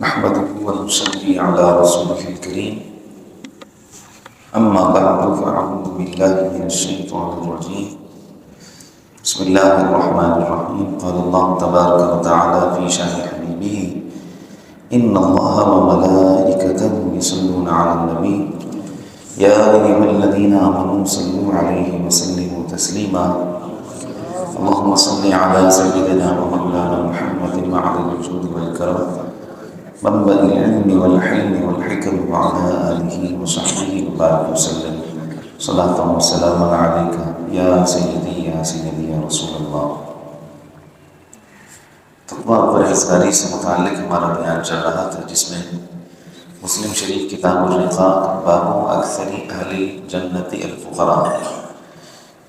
نحمده ونصلي على رسوله الكريم أما بعد فأعوذ بالله من الشيطان الرجيم بسم الله الرحمن الرحيم قال الله تبارك وتعالى في شأن حبيبه إن الله وملائكته يصلون على النبي يا أيها الذين آمنوا صلوا عليه وسلموا تسليما اللهم صل على سيدنا ومولانا محمد وعلى الوجود والكرم منبع العلم والحلم والحكم وعلى آله وصحبه وبارك وسلم صلاة وسلاما عليك يا سيدي يا سيدي يا رسول اللہ۔ تقویٰ اور پرہیزگاری سے متعلق ہمارا بیان چل رہا تھا، جس میں مسلم شریف کتاب الرقاق باب اکثر اہل جنت الفقراء،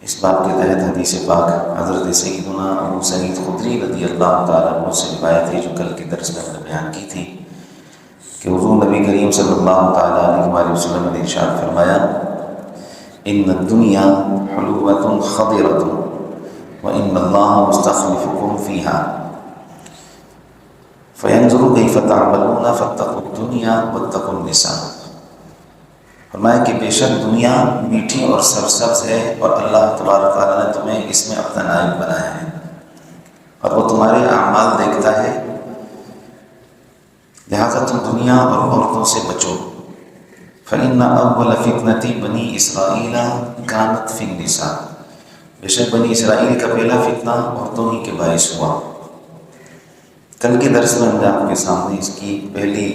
اس باب کے تحت حدیث پاک حضرت سیدنا ابو سعید خدری رضی اللہ تعالیٰ عنہ سے روایت ہے، جو کل کے درس میں ہم نے بیان کی تھی کہ حضور نبی کریم صلی اللہ تعالیٰ علیہ وسلم نے ارشاد فرمایا ان الدنیا حلوۃ خضرۃ وان اللہ مستخلفکم فیہا فینظر کیف تعملون فاتقوا الدنیا واتقوا النساء۔ فرمایا کہ بے شک دنیا میٹھی اور سرسبز ہے اور اللہ تبارک تعالیٰ نے تمہیں اس میں اپنا نائب بنایا ہے اور وہ تمہارے اعمال دیکھتا ہے، لہذا تم دنیا اور عورتوں سے بچو۔ فَإِنَّ أَوَّلَ فِتْنَةِ بَنِي إِسْرَائِيلَ كَانَتْ فِي النِّسَاءِ، بے شک بنی اسرائیل کا پہلا فتنہ عورتوں ہی کے باعث ہوا۔ کل کے درس میں ہم نے آپ کے سامنے اس کی پہلی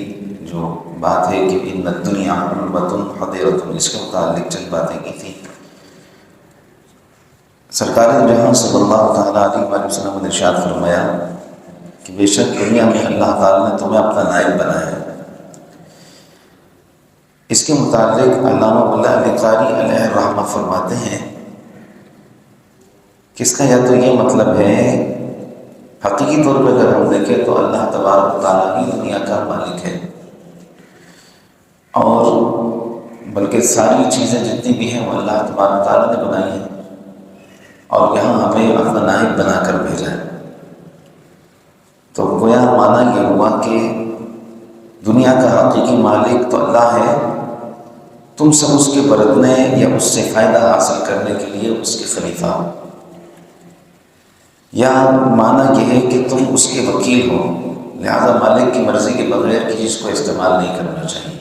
جو بات ہے کہ ان الدنیا حلوۃ خضرۃ، اس کے متعلق چند باتیں کی تھیں۔ سرکار جہاں صلی اللہ تعالیٰ علیہ وسلم نے ارشاد فرمایا کہ بے شک دنیا میں اللہ تعالیٰ نے تمہیں اپنا نائب بنایا ہے۔ اس کے متعلق علامہ اللہ قاری علیہ الرحمہ فرماتے ہیں کہ اس کا یا تو یہ مطلب ہے، حقیقی طور پہ اگر ہم دیکھیں تو اللہ تبارک تعالیٰ ہی دنیا کا مالک ہے، اور بلکہ ساری چیزیں جتنی بھی ہیں وہ اللہ تبارک تعالیٰ نے بنائی ہیں اور یہاں ہمیں اپنا نائب بنا کر بھیجا ہے۔ تو گویا معنی یہ ہوا کہ دنیا کا حقیقی مالک تو اللہ ہے، تم سب اس کے برتنے یا اس سے فائدہ حاصل کرنے کے لیے اس کے خلیفہ ہو، یا معنی یہ ہے کہ تم اس کے وکیل ہو، لہذا مالک کی مرضی کے بغیر کسی چیز کو استعمال نہیں کرنا چاہیے۔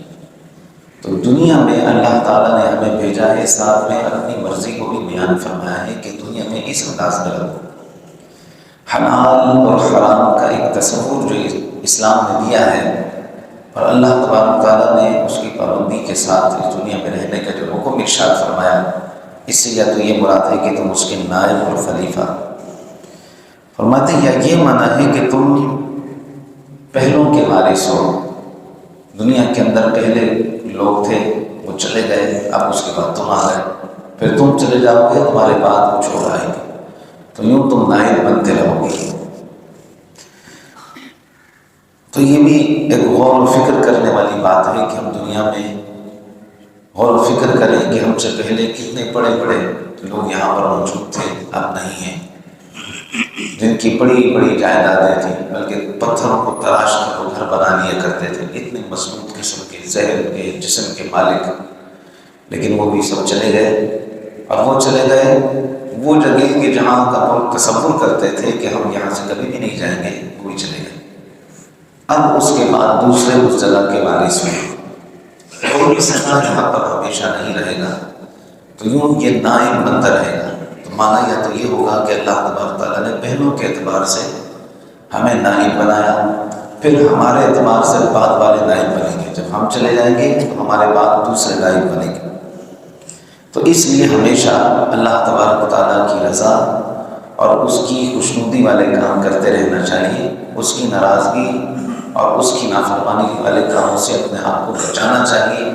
تو دنیا میں اللہ تعالیٰ نے ہمیں بھیجا ہے، ساتھ میں اپنی مرضی کو بھی بیان فرمایا ہے کہ دنیا میں اس انداز میں رہو۔ حلال اور حرام کا ایک تصور جو اسلام نے دیا ہے اور اللہ تبارک تعالیٰ نے اس کی پابندی کے ساتھ اس دنیا میں رہنے کا جو حکم ارشاد فرمایا، اس سے یا تو یہ مراد ہے کہ تم اس کے نائب اور خلیفہ، فرماتے ہیں یا یہ معنی ہے کہ تم پہلوں کے وارث ہو۔ دنیا کے اندر پہلے لوگ تھے، وہ چلے گئے، اب اس کے بعد تم آ گئے، پھر تم چلے جاؤ گے، تمہارے بعد وہ چھوڑ آئے گے، تو یوں تم نائب بنتے رہو گے۔ تو یہ بھی ایک غور و فکر کرنے والی بات ہے کہ ہم دنیا میں غور و فکر کریں کہ ہم سے پہلے کتنے بڑے بڑے لوگ یہاں پر موجود تھے، اب نہیں ہیں، جن کی بڑی بڑی جائیدادیں تھیں، بلکہ پتھروں کو تراش کر وہ گھر بنا لیا کرتے تھے، اتنے مضبوط قسم کے ذہن کے جسم کے مالک، لیکن وہ بھی سب چلے گئے۔ اور وہ چلے گئے وہ جگہ کہ جہاں کا وہ تصور کرتے تھے کہ ہم یہاں سے کبھی بھی نہیں جائیں گے، وہ بھی چلے گئے۔ اب اس کے بعد دوسرے اس جگہ کے وارث ہوئے، کوئی سنا یہاں پر ہمیشہ نہیں رہے گا، تو یوں یہ نائب بنتا رہے گا۔ تو معنی یا تو یہ ہوگا کہ اللہ تبارک تعالیٰ نے پہلوں کے اعتبار سے ہمیں نائب بنایا، پھر ہمارے اعتبار سے بعد والے نائب بنیں گے، جب ہم چلے جائیں گے تو ہمارے بعد دوسرے نائب بنیں گے۔ تو اس لیے ہمیشہ اللہ تبارک تعالیٰ کی رضا اور اس کی خوشنودی والے کام کرتے رہنا چاہیے، اس کی ناراضگی اور اس کی نافرمانی والے کاموں سے اپنے آپ کو بچانا چاہیے،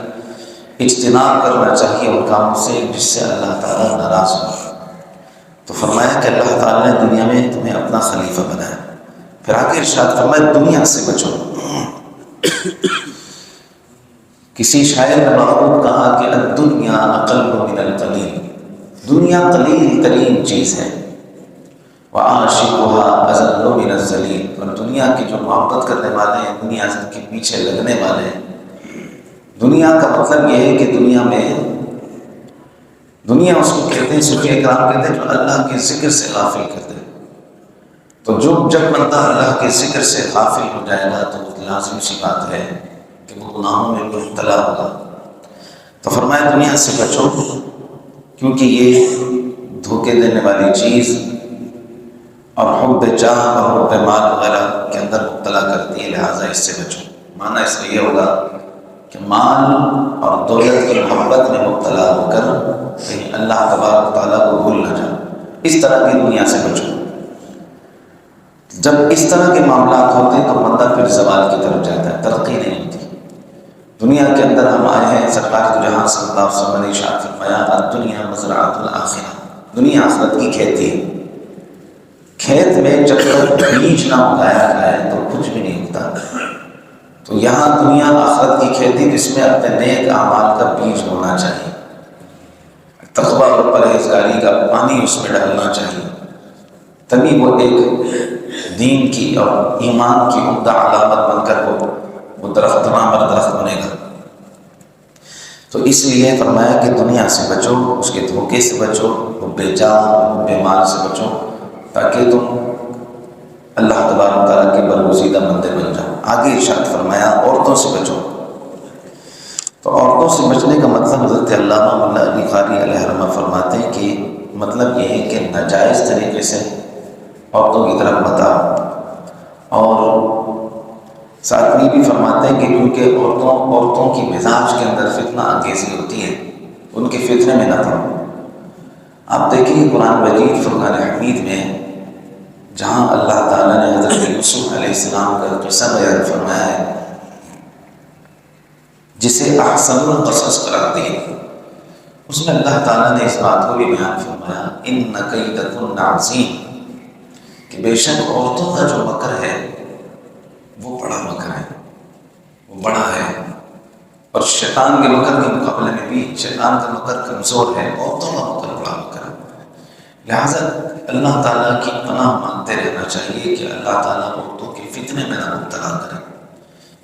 اجتناب کرنا چاہیے ان کاموں سے جس سے اللہ تعالیٰ ناراض ہو۔ تو فرمایا کہ اللہ تعالیٰ نے دنیا میں تمہیں اپنا خلیفہ بنایا، پھر آگے ارشاد فرمایا دنیا سے بچو۔ کسی شاعر نے محبوب کہا کہ الدنیا اقل من القلیل، دنیا قلیل ترین چیز ہے، وَعَاشِقُهَا أَذَلُّ مِنَ الذَّلِيلِ، اور دنیا کی جو محبت کرنے والے ہیں، دنیا کے پیچھے لگنے والے ہیں، دنیا کا مطلب یہ ہے کہ دنیا اس کو کہتے ہیں، صوفیہ کرام کہتے ہیں جو اللہ کے ذکر سے غافل کرتے ہیں۔ تو جب بندہ اللہ کے ذکر سے غافل ہو جائے گا تو لازم سی بات ہے کہ وہ گناہوں میں مبتلا ہوگا۔ تو فرمایا دنیا سے بچو، کیونکہ یہ دھوکے دینے والی چیز اور حب جاہ اور حب مال وغیرہ کے اندر مبتلا کرتی ہے، لہٰذا اس سے بچو۔ معنی اس کا یہ ہوگا کہ مال اور دولت کی محبت میں مبتلا ہو کر کہیں اللہ تبارک و تعالیٰ کو بھول نہ جاؤ، اس طرح کی دنیا سے بچو۔ جب اس طرح کے معاملات ہوتے ہیں تو بندہ پھر زوال کی طرف جاتا ہے، ترقی نہیں ہوتی۔ دنیا کے اندر ہم آئے ہیں، سرکار دو جہاں صلی اللہ علیہ وسلم نے ارشاد فرمایا الدنیا مزرعۃ الآخرہ، دنیا آخرت کی کھیتی ہے۔ کھیت میں جب تک بیج نہ اگایا جائے تو کچھ بھی نہیں اگتا۔ تو یہاں دنیا آخرت کی کھیتی جس میں اپنے نیک اعمال کا بیج ہونا چاہیے، تقویٰ اور پرہیزگاری کا پانی اس میں ڈالنا چاہیے، تبھی وہ ایک دین کی اور ایمان کی عمدہ علامت بن کر وہ درخت نامر درخت بنے گا۔ تو اس لیے فرمایا کہ دنیا سے بچو، اس کے دھوکے سے بچو، حب جاہ حب مال سے بچو، تاکہ تم اللہ تبارک و تعالیٰ کے برگزیدہ بندے بن جاؤ۔ آگے ارشاد فرمایا عورتوں سے بچو۔ تو عورتوں سے بچنے کا مطلب حضرت علامہ مولانا علی قاری علیہ رحمہ فرماتے ہیں کہ مطلب یہ ہے کہ ناجائز طریقے سے عورتوں کی طرف مت آؤ، اور ساتھ میں بھی فرماتے ہیں کہ کیونکہ عورتوں کی مزاج کے اندر فتنہ انگیزی ہوتی ہے، ان کے فتنے میں نہ پڑو۔ آپ دیکھیں قرآن مجید فرقان حمید میں جہاں اللہ تعالیٰ نے حضرت یوسف علیہ السلام کا قصہ بیان فرمایا ہے، جسے احسن القصص قرار دیا، اس میں اللہ تعالیٰ نے اس بات کو بھی بیان فرمایا ان کیدکن عظیم، کہ بے شک عورتوں کا جو مکر ہے وہ بڑا مکر ہے، وہ بڑا ہے، اور شیطان کے مکر کے مقابلے میں بھی شیطان کا مکر کمزور ہے، عورتوں کا مکر بڑا مکر ہے۔ لہٰذا اللہ تعالیٰ کی پناہ مانگتے رہنا چاہیے کہ اللہ تعالیٰ عورتوں کے فتنے میں نہ مبتلا کرے،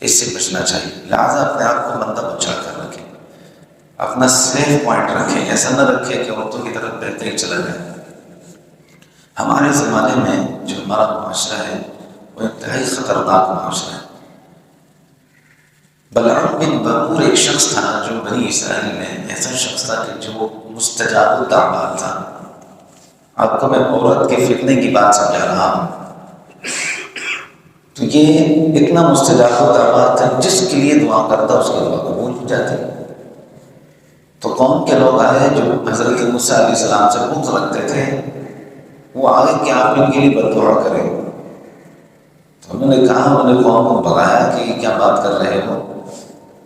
اس سے بچنا چاہیے۔ لہٰذا اپنے آپ کو بندہ بچا کر رکھے، اپنا سیف پوائنٹ رکھے، ایسا نہ رکھے کہ عورتوں کی طرف بہتے ہی چلا جائے۔ ہمارے زمانے میں جو ہمارا معاشرہ ہے وہ انتہائی خطرناک معاشرہ ہے۔ بلعام بن بقور ایک شخص تھا جو بنی اسرائیل میں ایسا شخص تھا کہ جو مستجاب الدعوات تھا۔ آپ کو میں عورت کے فتنے کی بات سمجھا رہا ہوں، تو یہ اتنا مستجاب الدعوات تھا، جس کے لیے دعا کرتا اس کی دعا قبول ہو جاتی۔ تو قوم کے لوگ آئے جو حضرت موسیٰ علیہ السلام سے بغض رکھتے تھے، وہ آگے کہ آپ ان کے لیے بد دعا کریں۔ تو انہوں نے کہا، انہوں نے قوم کو بھگایا کہ یہ کیا بات کر رہے ہو،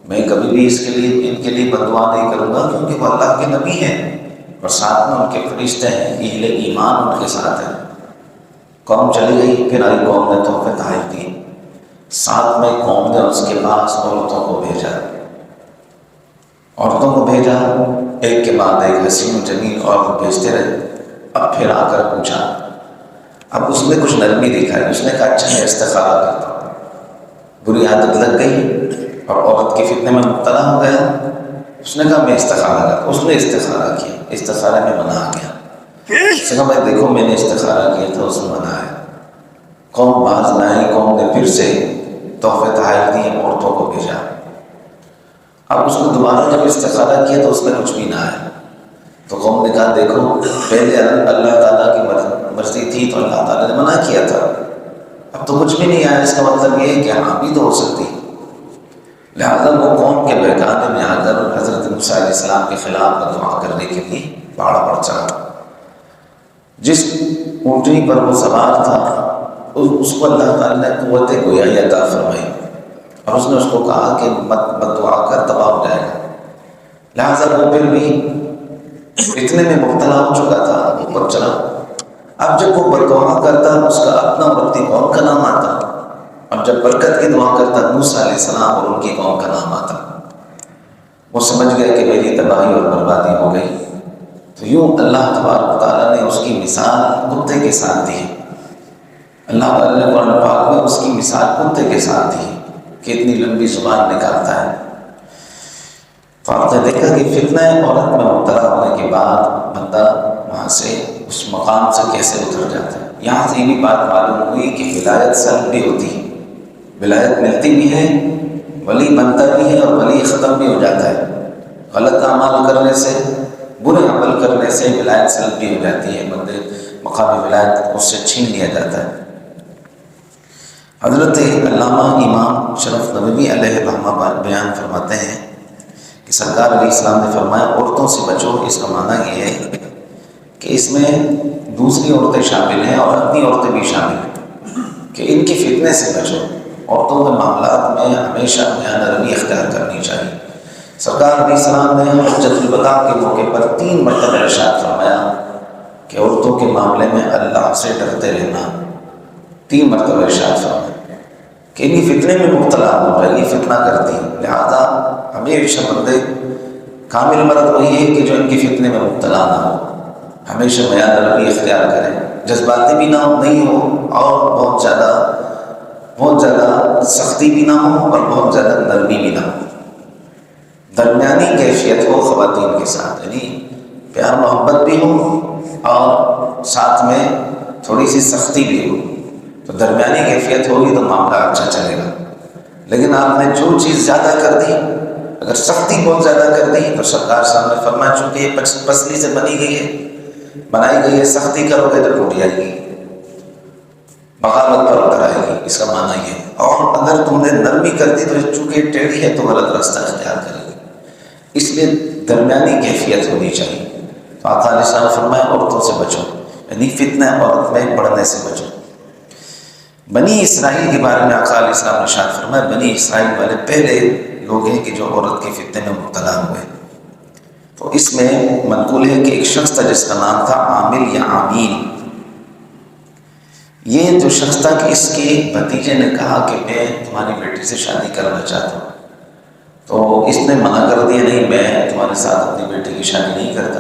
میں کبھی بھی ان کے لیے بد دعا نہیں کروں گا، کیونکہ وہ اللہ کے نبی ہیں اور ساتھ میں ان کے فرشتے ہیں، اہل ایمان ان کے ساتھ ہیں۔ قوم چلی گئی، پھر آئی قوم نے تحفے تحائف دی، ساتھ میں قوم نے اس کے پاس عورتوں کو بھیجا، ایک کے بعد ایک حسین و جمیل عورت بھیجتے رہے۔ اب پھر آ کر پوچھا، اب اس نے کچھ نرمی دکھائی، اس نے کہا اچھا میں استخارہ کرتا ہوں۔ بری عادت لگ گئی اور عورت کے فتنے میں مبتلا ہو گیا، اس نے کہا میں استخارہ کرتا ہوں۔ اس نے استخارہ کیا، استخارے میں منع آ گیا۔ اس نے کہا بھائی دیکھو میں نے استخارہ کیا تھا، اس میں منع ہے۔ قوم باز نہ آئی، قوم نے پھر سے تحفے تحائف دیے، عورتوں کو بھیجا۔ اب اس نے دوبارہ جب استخارہ کیا تو اس میں کچھ بھی نہ آیا۔ تو قوم نے کہا دیکھو پہلے اللہ تعالیٰ کی مرضی تھی تو اللہ تعالیٰ نے منع کیا تھا، اب تو کچھ بھی نہیں آیا، اس کا مطلب یہ ہے کہ ہاں بھی تو ہو سکتی۔ لہٰذا وہ قوم کے بہکانے میں آ کر حضرت موسیٰ علیہ السلام کے خلاف دعا کرنے کے لیے پہاڑ پر چڑھا۔ جس اونٹنی پر وہ سوار تھا اس کو اللہ تعالیٰ نے قوت گویائی عطا فرمائی، اور اس نے اس کو کہا کہ مت دعا کر، تباہ ہو جائے گا۔ لہٰذا وہ پھر بھی اتنے میں مبتلا ہو چکا تھا، اوپر چلا۔ اب جب وہ بددعا کرتا اس کا اپنا اور اپنی قوم کا نام آتا، اور جب برکت کی دعا کرتا موسیٰ علیہ السلام اور ان کی قوم کا نام آتا۔ وہ سمجھ گئے کہ میری تباہی اور بربادی ہو گئی، تو یوں اللہ تبارک و تعالیٰ نے اس کی مثال کتے کے ساتھ دی. اللہ تعالیٰ نے قرآن پاک میں اس کی مثال کتے کے ساتھ دی کہ اتنی لمبی زبان نکالتا ہے. تو آپ نے دیکھا کہ فتنہ عورت میں مبتلا ہونے کے بعد بندہ وہاں سے اس مقام سے کیسے اتر جاتا ہے. یہاں سے یہ بھی بات معلوم ہوئی کہ ولایت سلب بھی ہوتی ہے، ولایت ملتی بھی ہے، ولی بنتا بھی ہے اور ولی ختم بھی ہو جاتا ہے. غلط اعمال کرنے سے، برے عمل کرنے سے ولایت سلب بھی ہو جاتی ہے، بندے مقام ولایت اس سے چھین لیا جاتا ہے. حضرت علامہ امام شرف نووی علیہ الرحمہ بیان فرماتے ہیں کہ سرکار علیہ السلام نے فرمایا عورتوں سے بچو. اس کا معنی یہ ہے کہ اس میں دوسری عورتیں شامل ہیں اور اپنی عورتیں بھی شامل ہیں کہ ان کی فتنے سے بچو. عورتوں کے معاملات میں ہمیشہ میانہ روی اختیار کرنی چاہیے. سرکار علیہ السلام نے حجۃ الوداع کے موقع پر 3 مرتبہ ارشاد فرمایا کہ عورتوں کے معاملے میں اللہ سے ڈرتے رہنا. 3 مرتبہ ارشاد فرمایا کہ انہی فتنے میں مبتلا ہو رہی، یہ فتنہ کرتی ہیں. لہذا ہمیشہ بندے کامل مرد وہی ہے کہ جو ان کی فتنے میں مبتلا نہ ہو، ہمیشہ میانہ روی اختیار کریں، جذباتی بھی نہ ہو نہیں ہو اور بہت زیادہ سختی بھی نہ ہو اور بہت زیادہ نرمی بھی نہ ہو. درمیانی کیفیت ہو خواتین کے ساتھ، یعنی پیار محبت بھی ہو اور ساتھ میں تھوڑی سی سختی بھی ہو. تو درمیانی کیفیت ہوگی تو معاملہ اچھا چلے گا. لیکن آپ نے جو چیز زیادہ کر دی، اگر سختی بہت زیادہ کر دی تو سرکار صاحب نے فرمایا چونکہ یہ پسلی سے بنائی گئی ہے، سختی کرو گے تو ٹوٹ جائے گی، بغاوت پر اتر آئے گی. اس کا معنی یہ ہے. اور اگر تم نے نرمی کر دی تو چونکہ ٹیڑھی ہے تو غلط راستہ اختیار کرے گی. اس لیے درمیانی کیفیت ہونی چاہیے. تو آقا علیہ السلام نے فرمایا عورتوں سے بچو، یعنی فتنہ عورت میں بڑھنے سے بچو. بنی اسرائیل کے بارے میں آقا علیہ السلام نے ارشاد فرمایا بنی اسرائیل والے پہلے لوگ ہیں کہ جو عورت کے فتنے میں مبتلا ہوئے. تو اس میں منقول ہے کہ ایک شخص تھا جس کا نام تھا عامل یا عامین. یہ جو شخص تھا کہ اس کے بھتیجے نے کہا کہ میں تمہاری بیٹی سے شادی کرنا چاہتا ہوں. تو اس نے منع کر دیا، نہیں میں تمہارے ساتھ اپنی بیٹی کی شادی نہیں کرتا.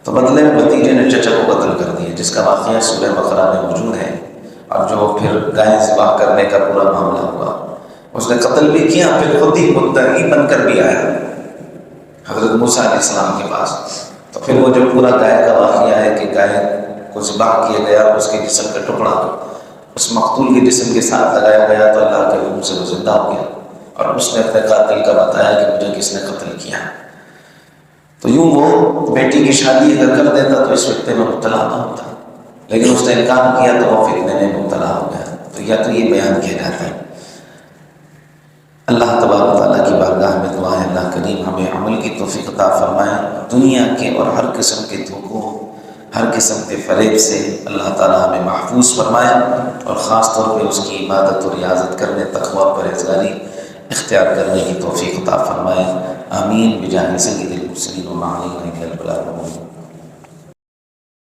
تو بدلے میں بھتیجے نے چچا کو قتل کر دیا، جس کا واقعہ سورہ بقرہ میں موجود ہے. اور جو پھر گائے ذبح کرنے کا پورا معاملہ ہوا، اس نے قتل بھی کیا، پھر خود ہی مدعی بن کر بھی آیا حضرت موسیٰ علیہ السلام کے پاس. تو پھر وہ جو پورا گائے کا واقعہ ہے کہ گائے کو ذبح کیا گیا، اس کے جسم کا ٹکڑا اس مقتول کے جسم کے ساتھ لگایا گیا تو اللہ کے حکم سے وہ زندہ ہو گیا. اور اس نے اپنے قاتل کا بتایا کہ مجھے کس نے قتل کیا. تو یوں وہ بیٹی کی شادی اگر کر دیتا تو اس فتنے میں مبتلا نہ ہوتا، لیکن اس نے انکار کیا تو وہ فتنے میں مبتلا ہو گیا. تو یا تو یہ بیان کیا جاتا ہے. اللہ تبارک تعالیٰ کی بارگاہ میں دعا ہے اللہ کریم ہمیں عمل کی توفیق عطا فرمائے. دنیا کے اور ہر قسم کے دھوکوں، ہر قسم کے فریب سے اللہ تعالیٰ ہمیں محفوظ فرمائے، اور خاص طور پہ اس کی عبادت اور ریاضت کرنے، تقویٰ پرہیزگاری اختیار کرنے کی توفیق عطا فرمائے. آمین بجاہ سید المرسلین و علیہ رب العالمین.